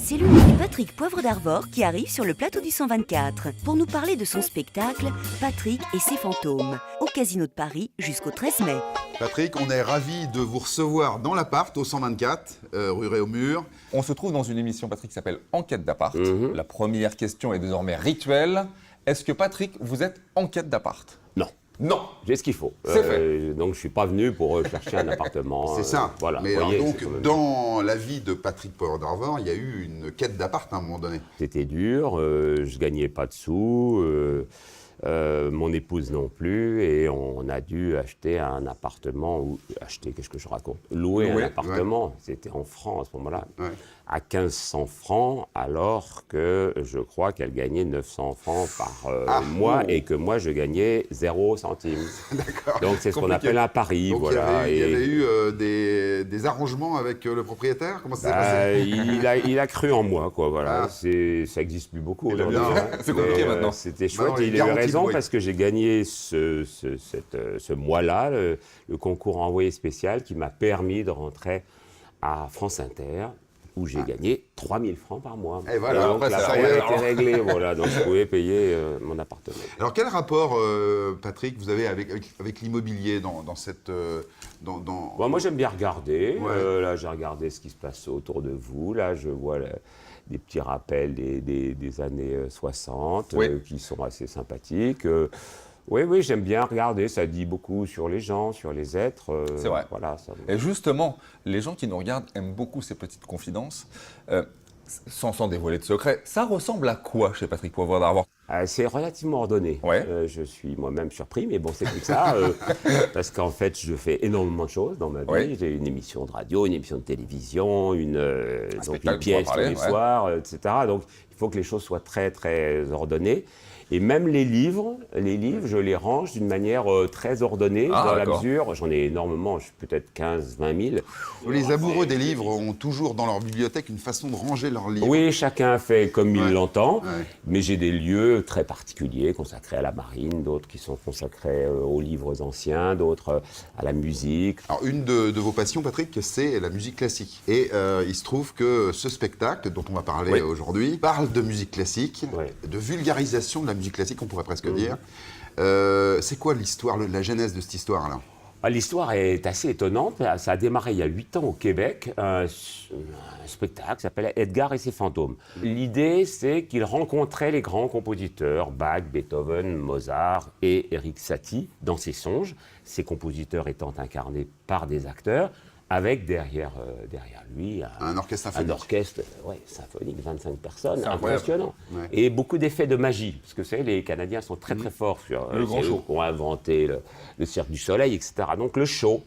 C'est l'unique Patrick Poivre d'Arvor qui arrive sur le plateau du 124 pour nous parler de son spectacle Patrick et ses fantômes au Casino de Paris jusqu'au 13 mai. Patrick, on est ravis de vous recevoir dans l'appart au 124, rue Réaumur. On se trouve dans une émission, Patrick, qui s'appelle Enquête d'appart. La première question est désormais rituelle. Est-ce que, Patrick, vous êtes en quête d'appart? Non. Non. J'ai ce qu'il faut. C'est fait. Donc, je ne suis pas venu pour chercher un appartement. C'est ça. Voilà. Mais Voyez, alors donc, c'est quand même- dans la vie de Patrick Poivre d'Arvor, il y a eu une quête d'appart à un moment donné. C'était dur, je gagnais pas de sous, mon épouse non plus, et on a dû acheter un appartement, ou acheter, qu'est-ce que je raconte? Louer un appartement, c'était en francs à ce moment-là, à 1500 francs, alors que je crois qu'elle gagnait 900 francs par mois, et que moi je gagnais 0 centime. D'accord. Donc c'est ce qu'on appelle un pari, Donc, voilà. il y avait eu des arrangements avec le propriétaire? Comment ça s'est passé? Il a cru en moi, quoi, voilà. Ah. Ça n'existe plus beaucoup aujourd'hui. bien, hein. c'est compliqué Mais, maintenant. C'était chouette, Maintenant, et il a eu garantit le raison bruit. parce que j'ai gagné ce mois-là, le concours envoyé spécial qui m'a permis de rentrer à France Inter, où j'ai gagné 3000 francs par mois. Et voilà, donc après, ça l'affaire y est, a été alors. réglée, voilà, donc je pouvais payer mon appartement. Alors quel rapport, Patrick, vous avez avec l'immobilier dans cette... Bon, moi, j'aime bien regarder. Ouais. Là, j'ai regardé ce qui se passe autour de vous. Là, je vois des petits rappels des années 60 Oui. qui sont assez sympathiques. Oui, j'aime bien regarder. Ça dit beaucoup sur les gens, sur les êtres. C'est vrai. Voilà, ça... Et justement, les gens qui nous regardent aiment beaucoup ces petites confidences. Sans dévoiler de secret, ça ressemble à quoi chez Patrick Poivre d'Arvor? C'est relativement ordonné. Ouais. Je suis moi-même surpris, mais bon, c'est comme ça. Parce qu'en fait, je fais énormément de choses dans ma vie. Ouais. J'ai une émission de radio, une émission de télévision, donc une spectacle pièce pour en tous parler, les ouais. soirs, etc. Donc, il faut que les choses soient très, très ordonnées. Et même les livres, je les range d'une manière très ordonnée, Ah, dans la d'accord. mesure, j'en ai énormément, peut-être 15, 20 000. Les amoureux des livres ont toujours dans leur bibliothèque une façon de ranger leurs livres. Oui, chacun fait comme il l'entend, Ouais. mais j'ai des lieux très particuliers consacrés à la marine, d'autres qui sont consacrés aux livres anciens, d'autres à la musique. Alors, une de vos passions, Patrick, c'est la musique classique. Et il se trouve que ce spectacle, dont on va parler Oui. aujourd'hui, parle de musique classique, Ouais. de vulgarisation de la musique classique, on pourrait presque dire. C'est quoi l'histoire, la genèse de cette histoire-là? L'histoire est assez étonnante. Ça a démarré il y a 8 ans au Québec, un spectacle qui s'appelle Edgar et ses fantômes. L'idée, c'est qu'il rencontrait les grands compositeurs, Bach, Beethoven, Mozart et Erik Satie, dans ses songes, ces compositeurs étant incarnés par des acteurs, avec derrière lui Un orchestre symphonique. Un orchestre symphonique, 25 personnes, C'est incroyable. impressionnant. Ouais. Et beaucoup d'effets de magie, parce que vous savez, les Canadiens sont très très forts sur Le grand c'est eux show. qui ont inventé le Cirque du Soleil, etc. Donc le show,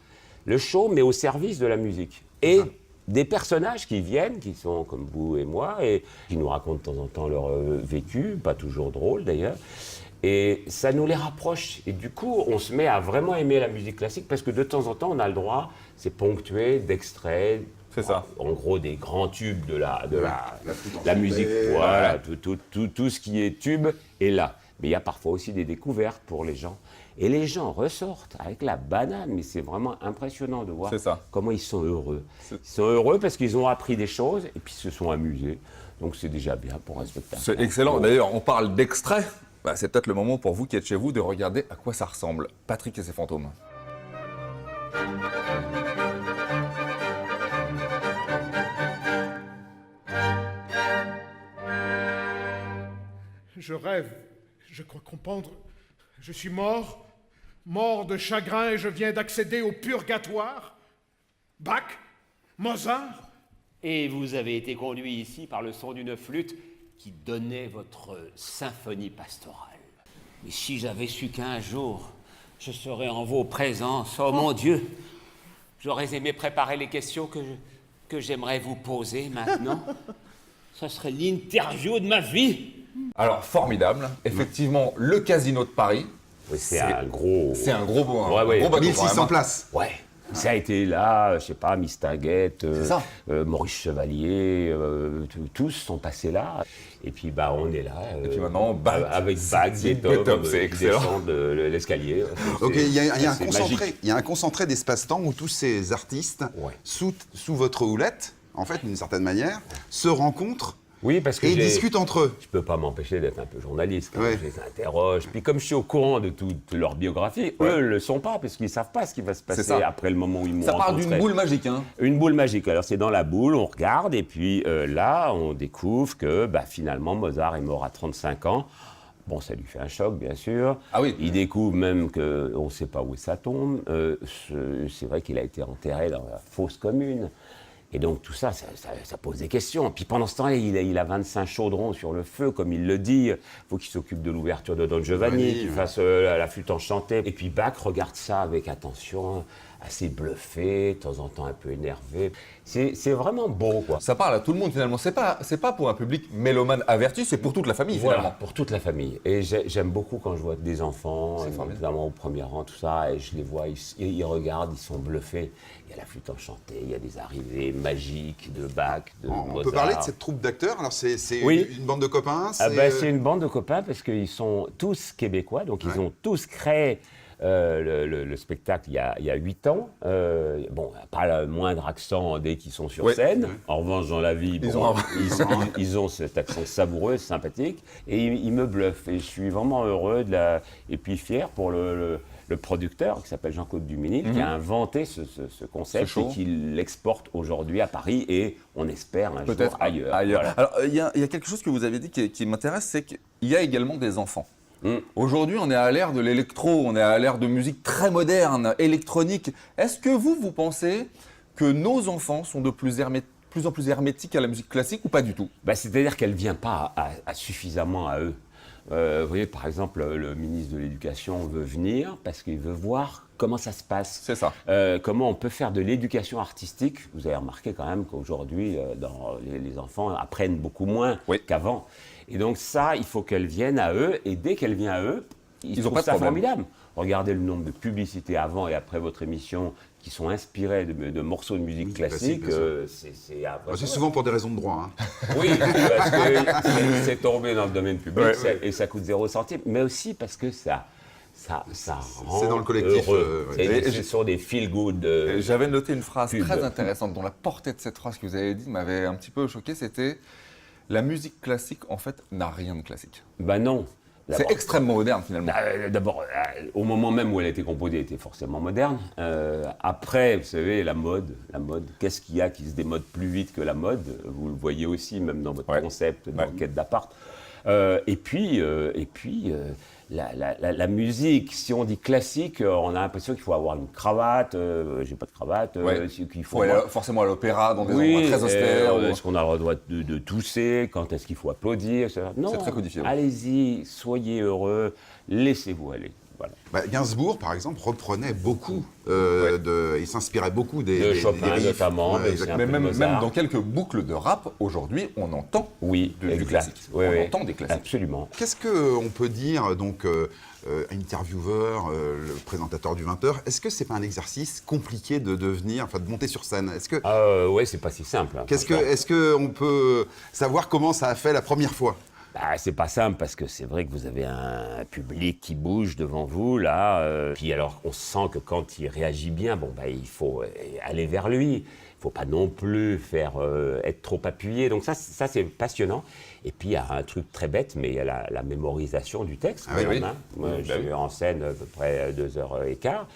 mais au service de la musique. Et des personnages qui viennent, qui sont comme vous et moi, et qui nous racontent de temps en temps leur vécu, pas toujours drôle d'ailleurs. Et ça nous les rapproche. Et du coup, on se met à vraiment aimer la musique classique parce que de temps en temps, on a le droit, c'est ponctué d'extraits. C'est ça. En gros, des grands tubes de la flûte la musique. enchantée, Voilà, tout ce qui est tube est là. Mais il y a parfois aussi des découvertes pour les gens. Et les gens ressortent avec la banane. Mais c'est vraiment impressionnant de voir C'est ça. comment ils sont heureux. Ils sont heureux parce qu'ils ont appris des choses et puis se sont amusés. Donc c'est déjà bien pour un spectacle. C'est excellent. D'ailleurs, on parle d'extrait. C'est peut-être le moment pour vous qui êtes chez vous de regarder à quoi ça ressemble. Patrick et ses fantômes. Je rêve, je crois comprendre. Je suis mort, mort de chagrin et je viens d'accéder au purgatoire. Bach, Mozart, Et vous avez été conduit ici par le son d'une flûte qui donnait votre symphonie pastorale. Mais si j'avais su qu'un jour, je serais en vos présences, oh mon Dieu, j'aurais aimé préparer les questions que j'aimerais vous poser maintenant. Ça serait l'interview de ma vie. Alors, formidable. Effectivement, le Casino de Paris. Oui, c'est un gros... C'est un gros, Ouais. gros bateau. 1600 quand même. places. Ouais. Ça a été là, je sais pas, Mistinguett, ça. Maurice Chevalier, tous sont passés là. Et puis on est là. Et puis maintenant, Bach, avec Bach, Beethoven, c'est qui excellent. descendent l'escalier. Ok, il y a un c'est concentré, magique. il y a un concentré d'espace-temps où tous ces artistes, Ouais. sous votre houlette, en fait, d'une certaine manière, se rencontrent Oui, parce que et discutent entre eux. je peux pas m'empêcher d'être un peu journaliste quand Ouais. je les interroge. Puis comme je suis au courant de toute leur biographie, eux ne le sont pas parce qu'ils savent pas ce qui va se passer ça. après le moment où ils m'ont Ça part rencontré. d'une boule magique, hein. Une boule magique. Alors c'est dans la boule, on regarde et puis là, on découvre que finalement Mozart est mort à 35 ans. Bon, ça lui fait un choc, bien sûr. Ah oui. Il découvre même qu'on ne sait pas où est sa tombe. C'est vrai qu'il a été enterré dans la fosse commune. Et donc tout ça, ça pose des questions. Puis pendant ce temps-là, il a 25 chaudrons sur le feu, comme il le dit. Il faut qu'il s'occupe de l'ouverture de Don Giovanni, qu'il fasse la flûte enchantée. Et puis Bach regarde ça avec attention, assez bluffé, de temps en temps un peu énervé. C'est vraiment beau, quoi. Ça parle à tout le monde finalement. C'est pas pour un public mélomane averti, c'est pour toute la famille Voilà, finalement. pour toute la famille. Et j'aime beaucoup quand je vois des enfants, C'est formidable. évidemment au premier rang, tout ça, et je les vois, ils regardent, ils sont bluffés. Il y a la flûte enchantée, il y a des arrivées magiques de Bach, de On Mozart. peut parler de cette troupe d'acteurs. Alors, c'est Oui. une bande de copains. C'est une bande de copains parce qu'ils sont tous québécois, donc ils ont tous créé le spectacle il y a 8 ans. Bon, pas le moindre accent dès qu'ils sont sur Ouais. scène. En revanche, dans la vie, Ils bon, ont ils ont cet accent savoureux, sympathique, et ils me bluffent. Et je suis vraiment heureux et puis fier pour le producteur qui s'appelle Jean-Claude Duménil, qui a inventé ce concept Ce show. et qui l'exporte aujourd'hui à Paris et on espère un Peut-être jour ailleurs. Voilà. Alors, il y a quelque chose que vous avez dit qui m'intéresse, c'est qu'il y a également des enfants. Aujourd'hui, on est à l'ère de l'électro, on est à l'ère de musique très moderne, électronique. Est-ce que vous pensez que nos enfants sont de plus en plus hermétiques à la musique classique ou pas du tout? C'est-à-dire qu'elle ne vient pas suffisamment à eux. Vous voyez, par exemple, le ministre de l'Éducation veut venir parce qu'il veut voir comment ça se passe. C'est ça. Comment on peut faire de l'éducation artistique. Vous avez remarqué quand même qu'aujourd'hui, les enfants apprennent beaucoup moins Oui. qu'avant. Et donc ça, il faut qu'elle vienne à eux. Et dès qu'elle vient à eux, ils ont trouvent pas de ça problème. formidable. Regardez le nombre de publicités avant et après votre émission qui sont inspirées de morceaux de musique classique. classique, bien C'est C'est souvent pour des raisons de droit. Hein. oui, parce que c'est tombé dans le domaine public Ouais. et ça coûte 0 centime, mais aussi parce que ça rend dans le collectif, heureux. ouais. Ce sont des feel-good. J'avais noté une phrase pub. très intéressante dont la portée de cette phrase que vous avez dit m'avait un petit peu choqué, c'était « La musique classique, en fait, n'a rien de classique Non. ». C'est D'abord- extrêmement moderne, finalement. D'abord, au moment même où elle a été composée, elle était forcément moderne. Après, vous savez, la mode. Qu'est-ce qu'il y a qui se démode plus vite que la mode? Vous le voyez aussi, même dans votre Ouais. concept Ouais. d'enquête d'appart. Et puis, la musique, si on dit classique, on a l'impression qu'il faut avoir une cravate. J'ai pas de cravate. Ouais. Qu'il Faut aller forcément à l'opéra, dans des oui, endroits très austères. ou- est-ce qu'on a le droit de tousser? Quand est-ce qu'il faut applaudir? etc. Non, C'est très codifié, oui. allez-y, soyez heureux, laissez-vous aller. Voilà. Gainsbourg, par exemple, reprenait beaucoup, il s'inspirait beaucoup des De Chopin riffs. notamment, mais aussi exactement. un Mais peu de même Mozart. dans quelques boucles de rap, aujourd'hui, on entend Oui, du exact. classique. Oui, On oui. entend des classiques. Absolument. Qu'est-ce qu'on peut dire, donc, intervieweur, le présentateur du 20h, est-ce que c'est pas un exercice compliqué de devenir, enfin de monter sur scène? Oui, c'est pas si simple. Hein, franchement. Est-ce qu'on peut savoir comment ça a fait la première fois? C'est pas simple parce que c'est vrai que vous avez un public qui bouge devant vous là. Puis alors on sent que quand il réagit bien, il faut aller vers lui. Il faut pas non plus être trop appuyé. Donc ça c'est passionnant. Et puis il y a un truc très bête, mais il y a la mémorisation du texte. Ah oui, quand même, oui. hein. Moi, je suis en scène à peu près 2h15.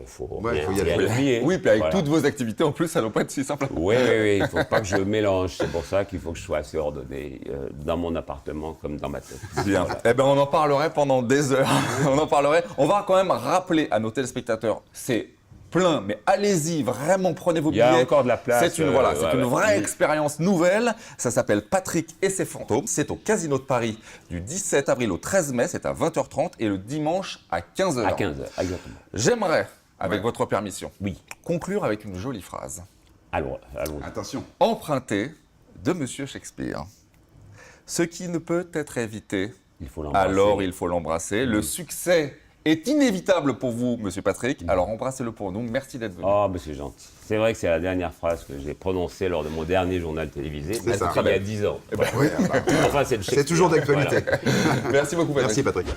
Faut Ouais, faut y rien aller. oublier. Oui, puis avec Voilà. toutes vos activités, en plus, ça ne doit pas être si simple. Oui, il ne faut pas que je mélange. C'est pour ça qu'il faut que je sois assez ordonné dans mon appartement comme dans ma tête. Bien. Voilà. Eh ben, on en parlerait pendant des heures. On en parlerait. On va quand même rappeler à nos téléspectateurs, c'est plein, mais allez-y, vraiment, prenez vos Il y a billets. encore de la place, C'est une, c'est une ouais. vraie expérience nouvelle. Ça s'appelle Patrick et ses fantômes. C'est au Casino de Paris du 17 avril au 13 mai. C'est à 20h30 et le dimanche à 15h. À 15h, exactement. J'aimerais, avec votre permission, Oui. conclure avec une jolie phrase. Allons. Attention. Empruntée de Monsieur Shakespeare. Ce qui ne peut être évité, Il faut l'embrasser. alors il faut l'embrasser. Le succès est inévitable pour vous, Monsieur Patrick. Alors embrassez-le pour nous. Merci d'être venu. Oh, mais c'est gentil. C'est vrai que c'est la dernière phrase que j'ai prononcée lors de mon dernier journal télévisé. C'est ça. C'était il y a 10 ans. Oui, Enfin, c'est le c'est toujours d'actualité. Merci beaucoup, Patrick. Merci Patrick.